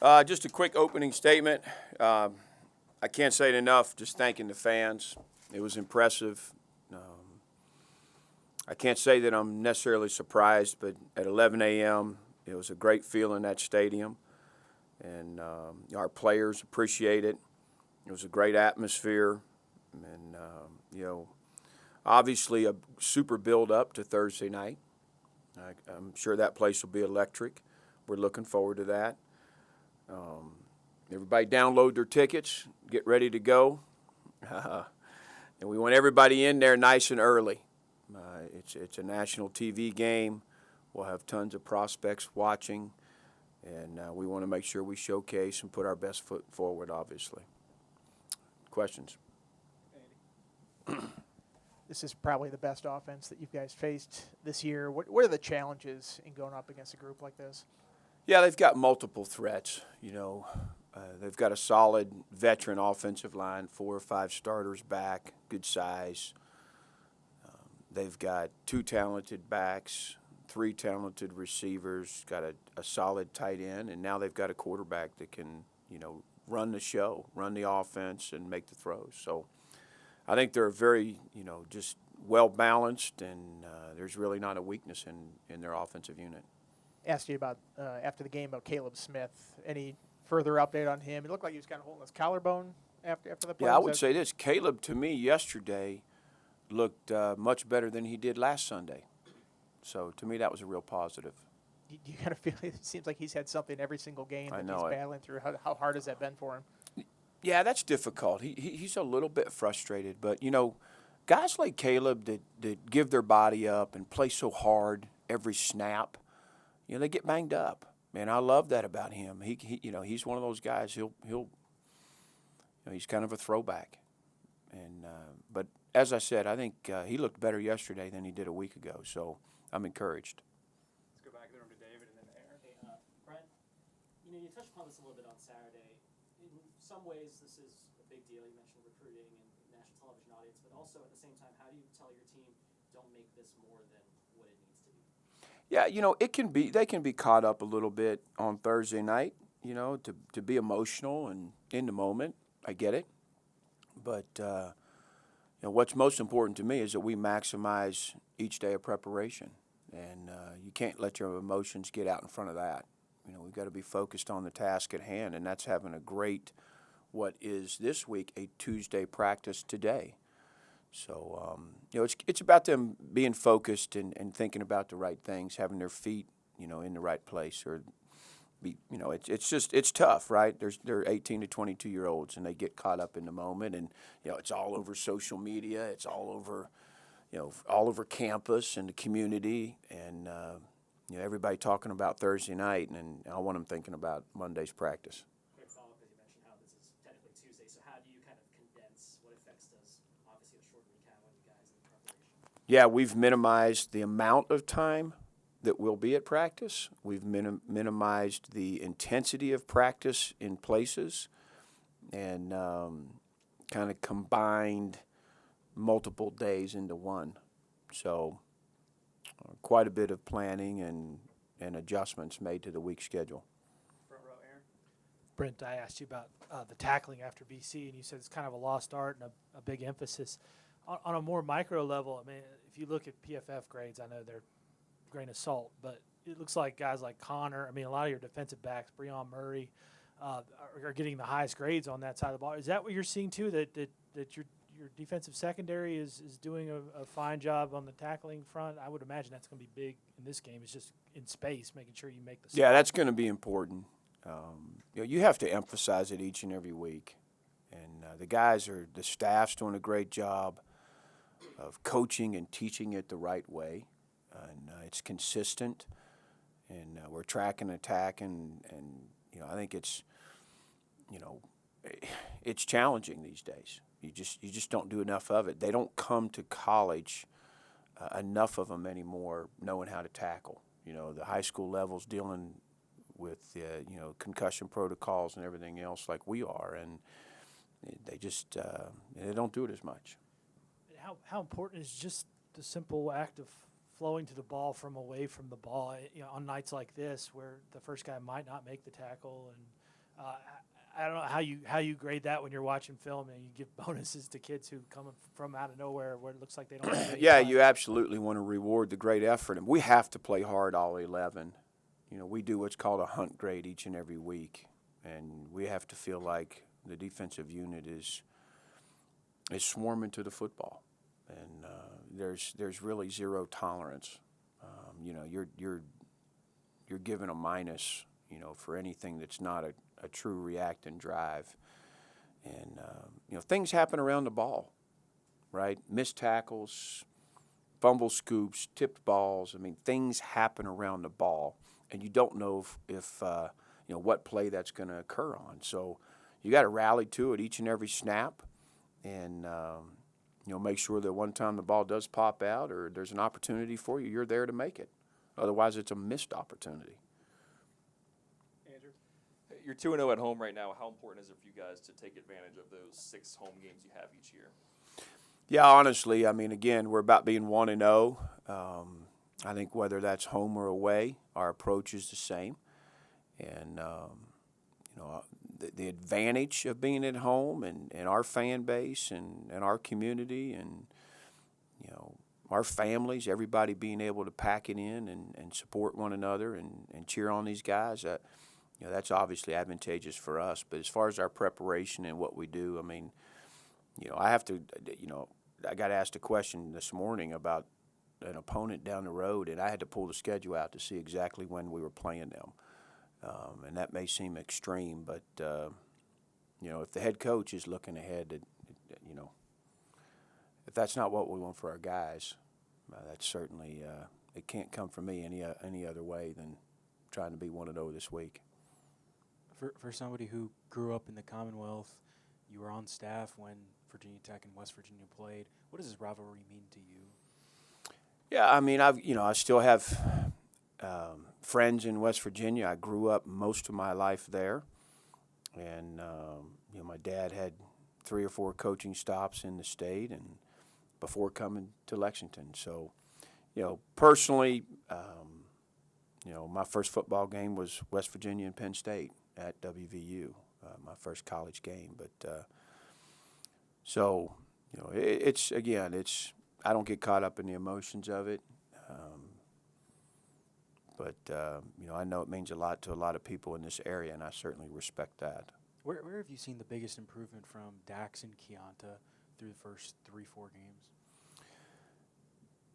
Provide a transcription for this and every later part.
Just a quick opening statement. I can't say it enough, just thanking the fans. It was impressive. I can't say that I'm necessarily surprised, but at 11 a.m., it was a great feel in that stadium, and our players appreciate it. It was a great atmosphere, and, obviously a super build-up to Thursday night. I'm sure that place will be electric. We're looking forward to that. Everybody download their tickets, get ready to go. And we want everybody in there nice and early. It's a national TV game. We'll have tons of prospects watching, and we want to make sure we showcase and put our best foot forward, obviously. Questions? This is probably the best offense that you guys faced this year. What are the challenges in going up against a group like this? Yeah, they've got multiple threats. They've got a solid veteran offensive line, 4 or 5 starters back, good size. They've got 2 talented backs, 3 talented receivers, got a solid tight end, and now they've got a quarterback that can, run the show, run the offense, and make the throws. So I think they're very, just well-balanced, and there's really not a weakness in their offensive unit. Asked you about, after the game, about Caleb Smith. Any further update on him? It looked like he was kind of holding his collarbone after the play. Yeah, I would say this. Caleb, to me, yesterday looked much better than he did last Sunday. So, to me, that was a real positive. You kind of feel it seems like he's had something every single game that he's battling through. How hard has that been for him? Yeah, that's difficult. He's a little bit frustrated. But, guys like Caleb that give their body up and play so hard every snap, they get banged up. Man, I love that about him. He's one of those guys. He's kind of a throwback. And but as I said, I think he looked better yesterday than he did a week ago. So I'm encouraged. Let's go back there to David and then Aaron. Hey, Brent, you touched upon this a little bit on Saturday. In some ways, this is a big deal. You mentioned recruiting and national television audience, but also at the same time, how do you tell your team don't make this more than what it needs to be? Yeah, they can be caught up a little bit on Thursday night, to be emotional and in the moment. I get it. But, what's most important to me is that we maximize each day of preparation. And you can't let your emotions get out in front of that. We've got to be focused on the task at hand, and that's having a great, what is this week, a Tuesday practice today. So, it's about them being focused and thinking about the right things, having their feet, in the right place. It's tough, right? They're 18 to 22-year-olds, and they get caught up in the moment, and, it's all over social media. It's all over campus and the community, and, everybody talking about Thursday night, and I want them thinking about Monday's practice. Quick follow-up, because you mentioned how this is technically Tuesday, so how do you kind of condense what effects does obviously a short week have on you guys in preparation? Yeah, we've minimized the amount of time that we'll be at practice. We've minimized the intensity of practice in places, and kind of combined multiple days into one. So quite a bit of planning and adjustments made to the week schedule. Front row, Aaron. Brent, I asked you about the tackling after BC, and you said it's kind of a lost art and a big emphasis. On a more micro level, I mean, if you look at PFF grades, I know they're a grain of salt, but it looks like guys like Connor, I mean, a lot of your defensive backs, Breon Murray, are getting the highest grades on that side of the ball. Is that what you're seeing, too, that your defensive secondary is doing a fine job on the tackling front? I would imagine that's going to be big in this game. It's just in space, making sure you make the Yeah, that's going to be important. You have to emphasize it each and every week. And the staff's doing a great job of coaching and teaching it the right way. And it's consistent. And we're tracking, attacking, and I think it's challenging these days. You just don't do enough of it. They don't come to college, enough of them anymore, knowing how to tackle. The high school level's dealing with concussion protocols and everything else like we are, and they just they don't do it as much. How important is just the simple act of flowing to the ball from away from the ball? On nights like this, where the first guy might not make the tackle, and I don't know how you grade that when you're watching film and you give bonuses to kids who come from out of nowhere where it looks like they don't have any Yeah, time. you absolutely want to reward the great effort, and we have to play hard all 11. You know, we do what's called a hunt grade each and every week, and we have to feel like the defensive unit is swarming to the football, and there's really zero tolerance. You know, you're given a minus, you know, for anything that's not a true react and drive, and you know, things happen around the ball, right? Missed tackles, fumble scoops, tipped balls. I mean, things happen around the ball, and you don't know if you know what play that's going to occur on. So you got to rally to it each and every snap, and you know, make sure that one time the ball does pop out or there's an opportunity for you, you're there to make it. Otherwise, it's a missed opportunity. Andrew? You're 2-0 at home right now. How important is it for you guys to take advantage of those 6 home games you have each year? Yeah, honestly, I mean, again, we're about being 1-0. I think whether that's home or away, our approach is the same. And, you know, the advantage of being at home and our fan base and our community and, you know, our families, everybody being able to pack it in and support one another and cheer on these guys, you know, that's obviously advantageous for us. But as far as our preparation and what we do, I mean, you know, I have to, you know, I got asked a question this morning about an opponent down the road, and I had to pull the schedule out to see exactly when we were playing them. And that may seem extreme, but, you know, if the head coach is looking ahead, you know, if that's not what we want for our guys, that's certainly, it can't come from me any other way than trying to be 1-0 this week. For somebody who grew up in the Commonwealth, you were on staff when Virginia Tech and West Virginia played. What does this rivalry mean to you? Yeah, I mean, I still have friends in West Virginia. I grew up most of my life there, and you know, my dad had 3 or 4 coaching stops in the state, and before coming to Lexington. So, you know, personally, you know, my first football game was West Virginia and Penn State at WVU, my first college game. But so, you know, it's I don't get caught up in the emotions of it. But you know, I know it means a lot to a lot of people in this area, and I certainly respect that. Where have you seen the biggest improvement from Dax and Keonta through the first 3-4 games?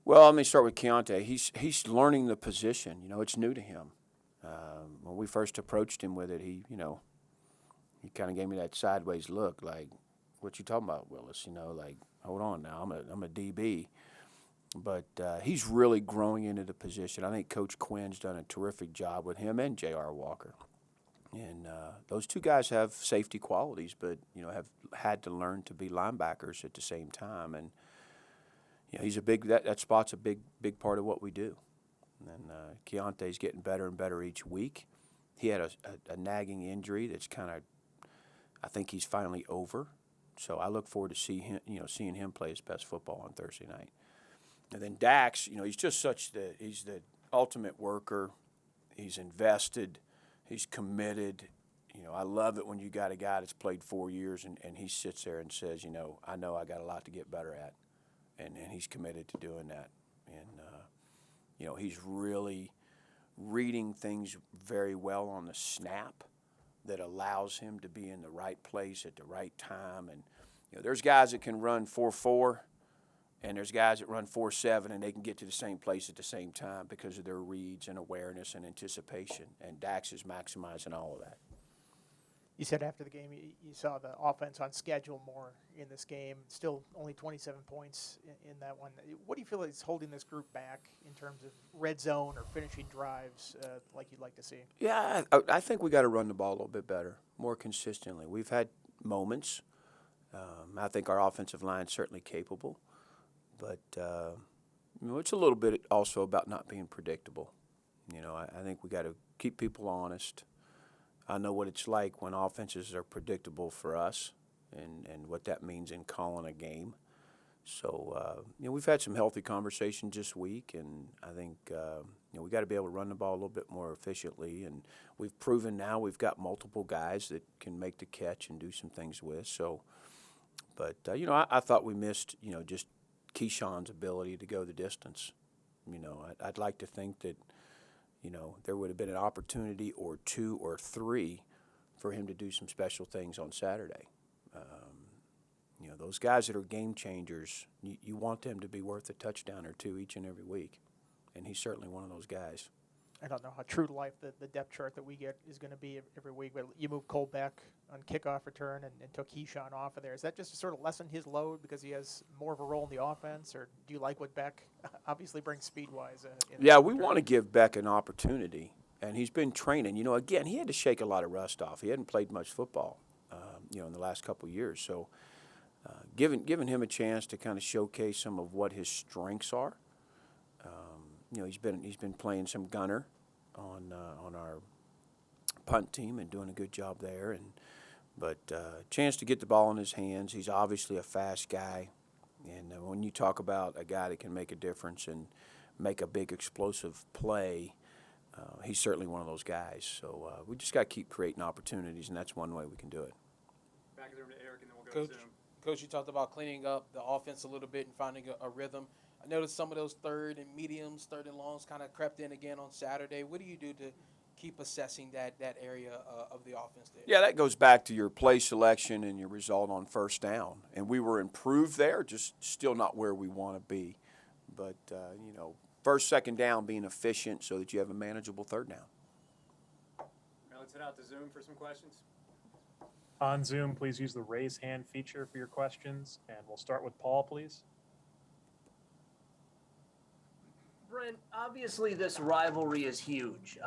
Well, let me start with Keontae. He's learning the position. You know, it's new to him. When we first approached him with it, he kind of gave me that sideways look, like, "What you talking about, Willis?" You know, like, "Hold on now, I'm a DB." But he's really growing into the position. I think Coach Quinn's done a terrific job with him and J.R. Walker. And those 2 guys have safety qualities, but, you know, have had to learn to be linebackers at the same time. And, you know, he's that spot's a big part of what we do. And Keontae's getting better and better each week. He had a nagging injury that's kind of, I think he's finally over. So I look forward to seeing him play his best football on Thursday night. And then Dax, you know, he's just he's the ultimate worker. He's invested. He's committed. You know, I love it when you got a guy that's played 4 years and he sits there and says, you know I got a lot to get better at. And he's committed to doing that. And, you know, he's really reading things very well on the snap that allows him to be in the right place at the right time. And, you know, there's guys that can run 4.4. And there's guys that run 4.7 and they can get to the same place at the same time because of their reads and awareness and anticipation. And Dax is maximizing all of that. You said after the game you saw the offense on schedule more in this game. Still only 27 points in that one. What do you feel is holding this group back in terms of red zone or finishing drives like you'd like to see? Yeah, I think we got to run the ball a little bit better, more consistently. We've had moments. I think our offensive line's certainly capable. But, you know, it's a little bit also about not being predictable. You know, I think we got to keep people honest. I know what it's like when offenses are predictable for us and what that means in calling a game. So, we've had some healthy conversations this week, and I think, we got to be able to run the ball a little bit more efficiently. And we've proven now we've got multiple guys that can make the catch and do some things with. So, but, I thought we missed, just Keyshawn's ability to go the distance. I'd like to think that, there would have been an opportunity or two or three for him to do some special things on Saturday. Those guys that are game changers, you want them to be worth a touchdown or two each and every week. And he's certainly one of those guys. I don't know how true to life the depth chart that we get is going to be every week, but you move Cole back on kickoff return and took Keyshawn off of there. Is that just to sort of lessen his load because he has more of a role in the offense, or do you like what Beck obviously brings speed-wise? Yeah, we want to give Beck an opportunity, and he's been training. Again, he had to shake a lot of rust off. He hadn't played much football, in the last couple of years. So giving him a chance to kind of showcase some of what his strengths are. He's been playing some gunner on our punt team and doing a good job there. But chance to get the ball in his hands. He's obviously a fast guy, and when you talk about a guy that can make a difference and make a big explosive play, he's certainly one of those guys. So we just got to keep creating opportunities, and that's one way we can do it. Back to Eric, and then we'll go to Zoom. Coach, you talked about cleaning up the offense a little bit and finding a rhythm. I noticed some of those third and mediums, third and longs kind of crept in again on Saturday. What do you do to keep assessing that area of the offense there? Yeah, that goes back to your play selection and your result on first down. And we were improved there, just still not where we want to be. But, first, second down being efficient so that you have a manageable third down. Now let's head out to Zoom for some questions. On Zoom, please use the raise hand feature for your questions. And we'll start with Paul, please. Brent, obviously this rivalry is huge.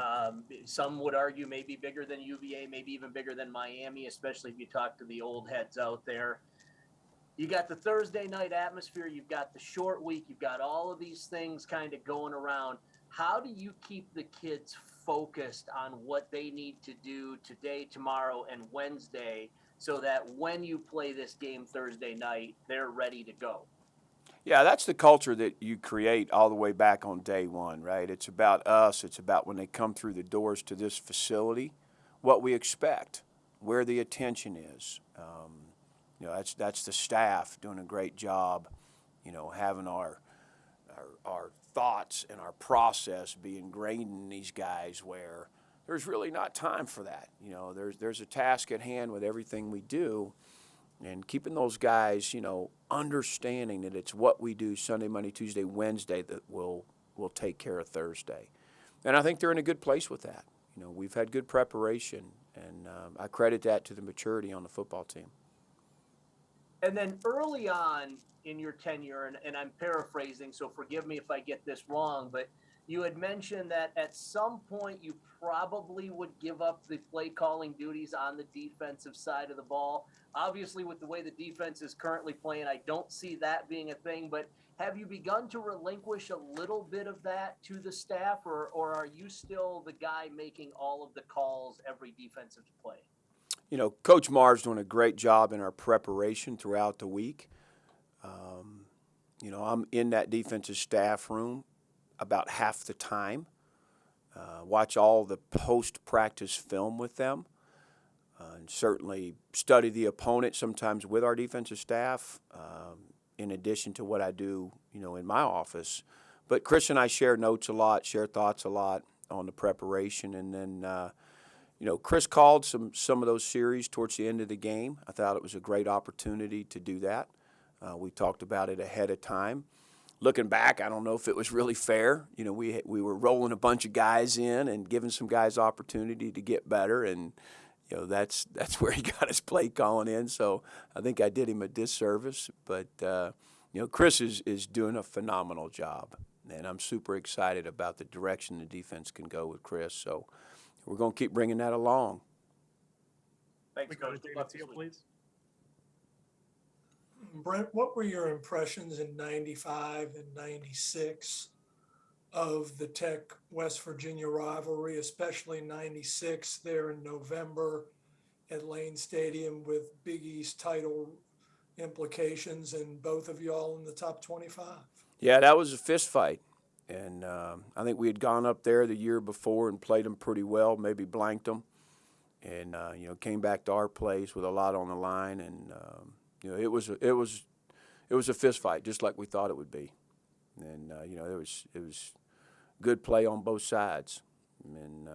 Some would argue maybe bigger than UVA, maybe even bigger than Miami, especially if you talk to the old heads out there. You got the Thursday night atmosphere, you've got the short week, you've got all of these things kind of going around. How do you keep the kids focused on what they need to do today, tomorrow, and Wednesday so that when you play this game Thursday night, they're ready to go? Yeah, that's the culture that you create all the way back on day one, right? It's about us. It's about when they come through the doors to this facility, what we expect, where the attention is. That's the staff doing a great job, having our thoughts and our process be ingrained in these guys where there's really not time for that. There's a task at hand with everything we do. And keeping those guys, understanding that it's what we do Sunday, Monday, Tuesday, Wednesday that will take care of Thursday. And I think they're in a good place with that. We've had good preparation, and I credit that to the maturity on the football team. And then early on in your tenure, and I'm paraphrasing, so forgive me if I get this wrong, but you had mentioned that at some point you probably would give up the play calling duties on the defensive side of the ball. Obviously, with the way the defense is currently playing, I don't see that being a thing, but have you begun to relinquish a little bit of that to the staff, or are you still the guy making all of the calls every defensive play? Coach Marr's doing a great job in our preparation throughout the week. I'm in that defensive staff room about half the time. Watch all the post-practice film with them. And certainly study the opponent sometimes with our defensive staff, in addition to what I do, in my office. But Chris and I share notes a lot, share thoughts a lot on the preparation. And then, Chris called some of those series towards the end of the game. I thought it was a great opportunity to do that. We talked about it ahead of time. Looking back, I don't know if it was really fair. We were rolling a bunch of guys in and giving some guys opportunity to get better, and that's where he got his play calling in. So I think I did him a disservice. But Chris is doing a phenomenal job, and I'm super excited about the direction the defense can go with Chris. So we're going to keep bringing that along. Thanks, Coach. Good luck to you, please. Brent, what were your impressions in 95 and 96 of the Tech West Virginia rivalry, especially 96 there in November at Lane Stadium with Big East title, implications and both of y'all in the top 25. Yeah, that was a fist fight. And I think we had gone up there the year before and played them pretty well, maybe blanked them. And, came back to our place with a lot on the line. And, it was a fist fight, just like we thought it would be. And, it was good play on both sides. And,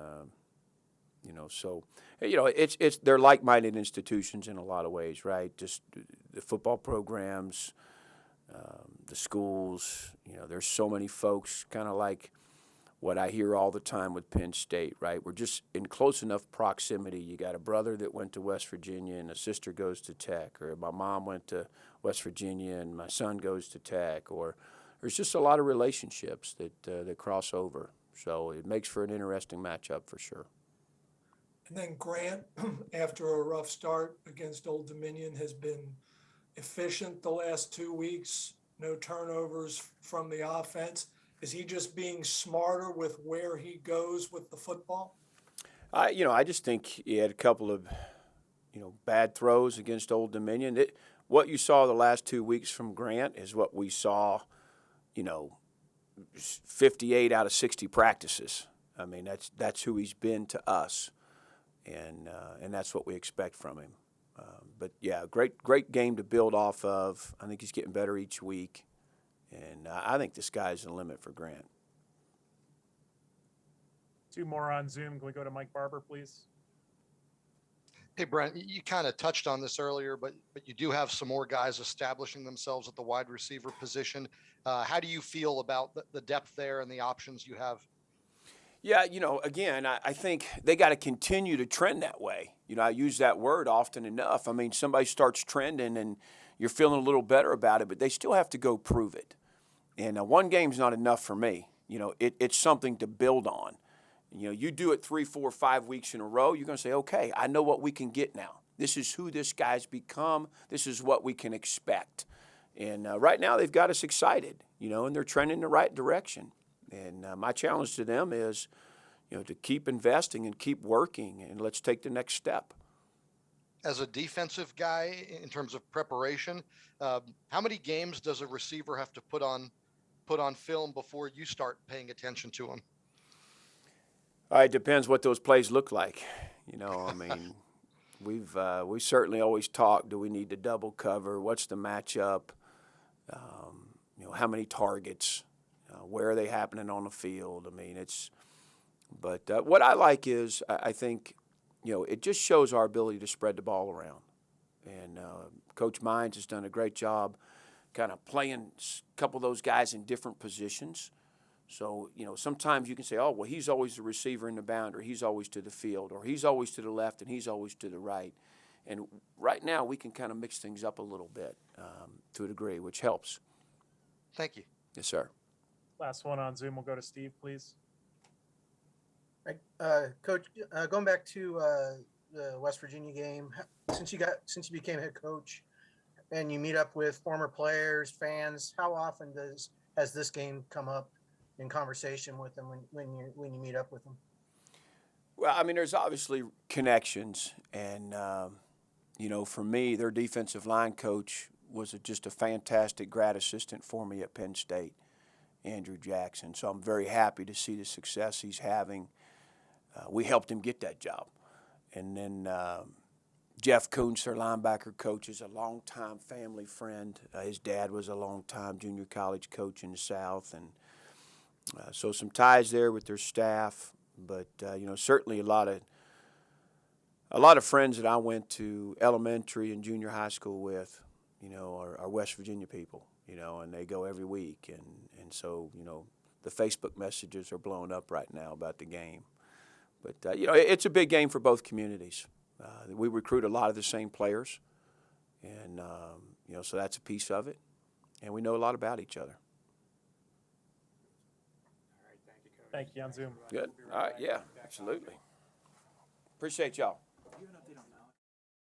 so, they're like-minded institutions in a lot of ways, right? Just the football programs, the schools, there's so many folks, kind of like what I hear all the time with Penn State, right? We're just in close enough proximity. You got a brother that went to West Virginia and a sister goes to Tech, or my mom went to West Virginia and my son goes to Tech, or there's just a lot of relationships that cross over. So it makes for an interesting matchup for sure. And then Grant, after a rough start against Old Dominion, has been efficient the last 2 weeks, no turnovers from the offense. Is he just being smarter with where he goes with the football? I just think he had a couple of, bad throws against Old Dominion. What you saw the last 2 weeks from Grant is what we saw, 58 out of 60 practices. I mean, that's who he's been to us, and that's what we expect from him. But yeah, great game to build off of. I think he's getting better each week, and I think the sky's the limit for Grant. 2 more on Zoom. Can we go to Mike Barber, please? Hey, Brent, you kind of touched on this earlier, but you do have some more guys establishing themselves at the wide receiver position. How do you feel about the depth there and the options you have? Yeah, again, I think they got to continue to trend that way. I use that word often enough. I mean, somebody starts trending and you're feeling a little better about it, but they still have to go prove it. And one game's not enough for me. It's something to build on. You do it 3, 4, 5 weeks in a row, you're going to say, okay, I know what we can get now. This is who this guy's become. This is what we can expect. And right now they've got us excited, and they're trending in the right direction. And my challenge to them is, to keep investing and keep working, and let's take the next step. As a defensive guy, in terms of preparation, how many games does a receiver have to put on film before you start paying attention to him? It depends what those plays look like. I mean, we certainly always talk. Do we need to double cover? What's the matchup? How many targets? Where are they happening on the field? I mean, but what I like is I think, it just shows our ability to spread the ball around. And Coach Mines has done a great job kind of playing a couple of those guys in different positions. So, sometimes you can say, oh, well, he's always the receiver in the boundary, he's always to the field, or he's always to the left and he's always to the right. And right now we can kind of mix things up a little bit to a degree, which helps. Thank you. Yes, sir. Last one on Zoom. We'll go to Steve, please. Right. Coach, going back to the West Virginia game, since you became head coach and you meet up with former players, fans, how often has this game come up in conversation with them when you meet up with them? Well, I mean, there's obviously connections, and for me, their defensive line coach was just a fantastic grad assistant for me at Penn State, Andrew Jackson. So I'm very happy to see the success he's having. We helped him get that job. And then Jeff Kuntz, their linebacker coach, is a longtime family friend. His dad was a longtime junior college coach in the South. And so some ties there with their staff. But, certainly a lot of friends that I went to elementary and junior high school with, are West Virginia people, and they go every week. And so, the Facebook messages are blowing up right now about the game. But, it's a big game for both communities. We recruit a lot of the same players, and, so that's a piece of it. And we know a lot about each other. All right, thank you, Coach. Thank you on Zoom. Good. All right, yeah, absolutely. Appreciate y'all. Do you have an update on